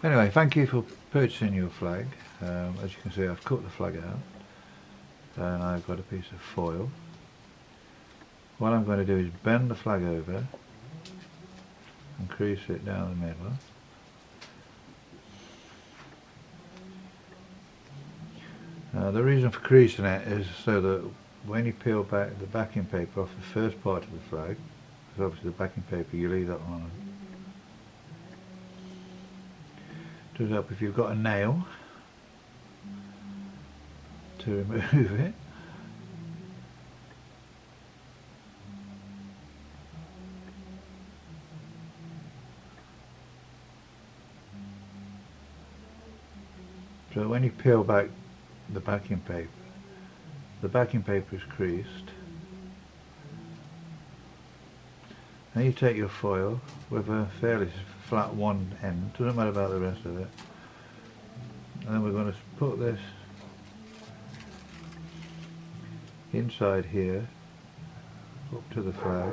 Anyway, thank you for purchasing your flag. As you can see, I've cut the flag out and I've got a piece of foil. What I'm going to do is bend the flag over and crease it down the middle. The reason for creasing it is so that when you peel back the backing paper off the first part of the flag, because obviously the backing paper you leave that on, it does help if you've got a nail to remove it. So when you peel back the backing paper is creased. Then you take your foil with a fairly flat one end, doesn't matter about the rest of it, and then we're going to put this inside here up to the flag.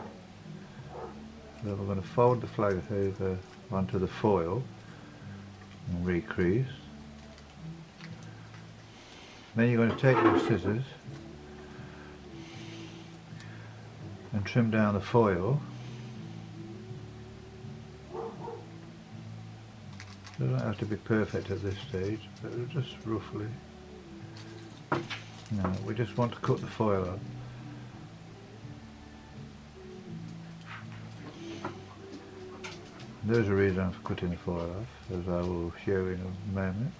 Then we're going to fold the flag over onto the foil and recrease. Then you're going to take your scissors and trim down the foil. It doesn't have to be perfect at this stage, but just roughly. No, we just want to cut the foil off. There's a reason for cutting the foil off, as I will show in a moment.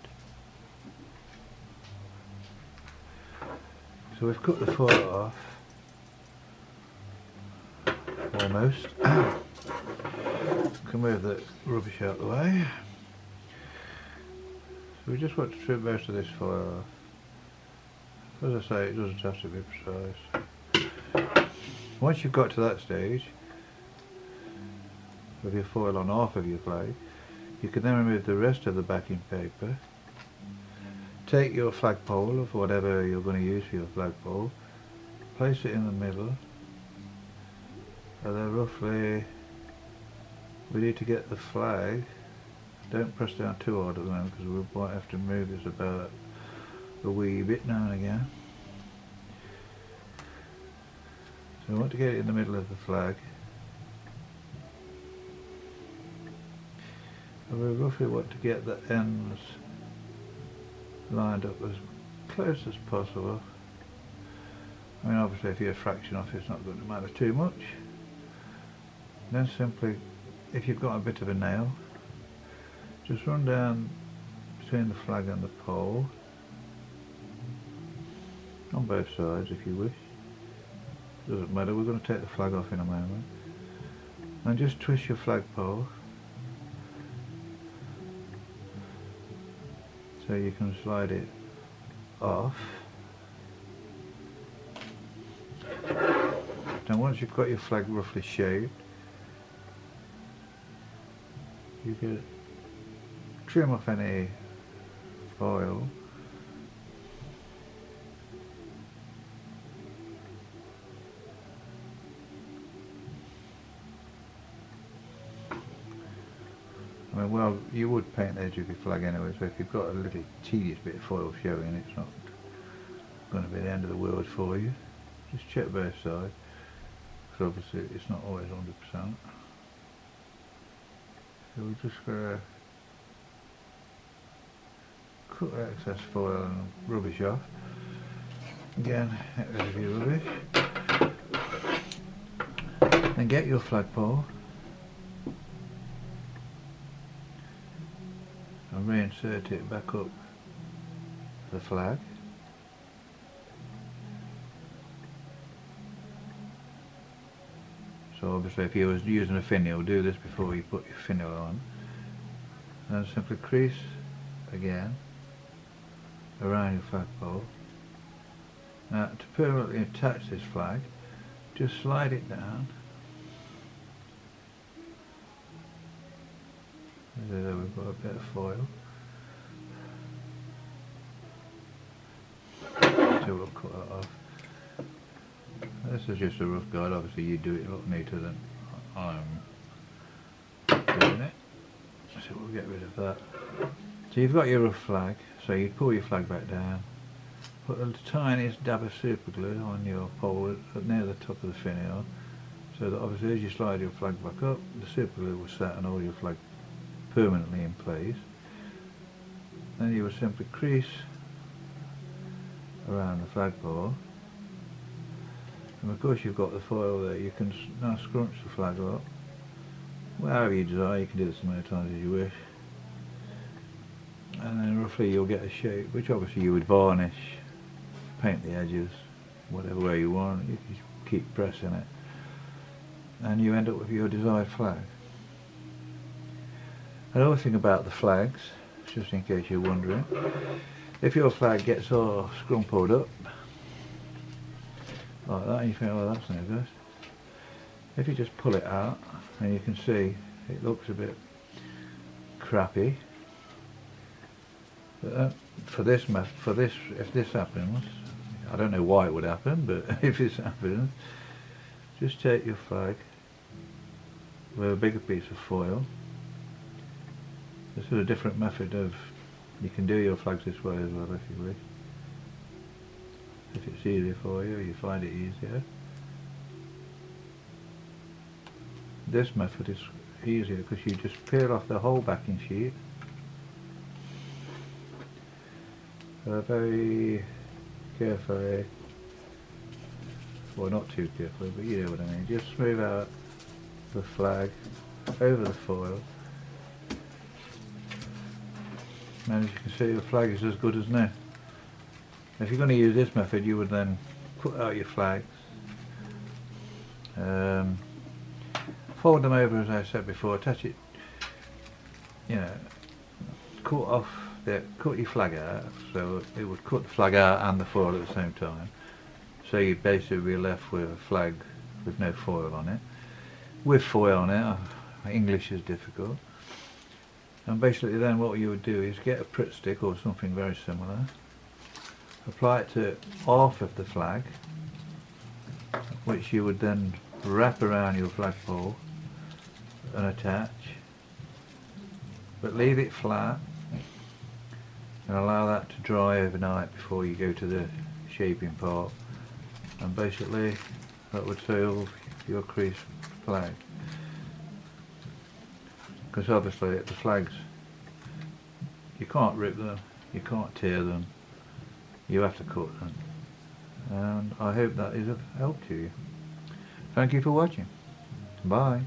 So we've cut the foil off, almost. Can move the rubbish out of the way. So we just want to trim most of this foil off. As I say, it doesn't have to be precise. Once you've got to that stage, with your foil on half of your flag, you can then remove the rest of the backing paper. Take your flagpole of whatever you're going to use for your flagpole, place it in the middle, and then roughly we need to get the flag. Don't press down too hard at the moment because we might have to move this about a wee bit now and again. So we want to get it in the middle of the flag. And we roughly want to get the ends lined up as close as possible. I mean, obviously if you're a fraction off, it's not going to matter too much. Then simply, if you've got a bit of a nail, just run down between the flag and the pole, on both sides if you wish. Doesn't matter, we're going to take the flag off in a moment. And just twist your flagpole so you can slide it off. Now once you've got your flag roughly shaped, you can trim off any foil. I mean, well, you would paint the edge of your flag anyway, so if you've got a little tedious bit of foil showing, it's not going to be the end of the world for you. Just check both sides, because obviously it's not always 100%. So we're just going to cut the excess foil and rubbish off. Again, get rid of your rubbish. Then get your flagpole and reinsert it back up the flag. So obviously if you was using a finial, do this before you put your finial on. And simply crease again around your flagpole. Now to permanently attach this flag, just slide it down. There we've got a bit of foil. So we'll cut that off. This is just a rough guide, obviously you do it a lot neater than I'm doing it. So so we'll get rid of that. So you've got your rough flag, so you pull your flag back down, put the tiniest dab of super glue on your pole near the top of the finial, so that obviously as you slide your flag back up, the super glue will set and hold your flag permanently in place. Then you will simply crease around the flagpole, and of course you've got the foil there. You can now scrunch the flag up wherever you desire. You can do this as many times as you wish, and then roughly you'll get a shape which obviously you would varnish, paint the edges whatever way you want. You can keep pressing it and you end up with your desired flag. Another thing about the flags, just in case you're wondering, if your flag gets all scrumpled up like that and you think, oh, that's no good, if you just pull it out, and you can see it looks a bit crappy, but if this happens, I don't know why it would happen, but if this happens, just take your flag with a bigger piece of foil. This is a different method of, you can do your flags this way as well if you wish. If it's easier for you, you find it easier. This method is easier because you just peel off the whole backing sheet very carefully, well, not too carefully, but you know what I mean. Just smooth out the flag over the foil, and as you can see the flag is as good as new. If you're going to use this method, you would then cut out your flags, fold them over as I said before, attach it, you know, cut your flag out, so it would cut the flag out and the foil at the same time, so you'd basically be left with a flag with no foil on it. With foil on it, English is difficult, and basically then what you would do is get a Pritt stick or something very similar, apply it to half of the flag, which you would then wrap around your flagpole and attach, but leave it flat and allow that to dry overnight before you go to the shaping part, and basically that would seal your crease flag, because obviously the flags, you can't rip them, you can't tear them, you have to cut them. And I hope that is of help to you. Thank you for watching. Bye.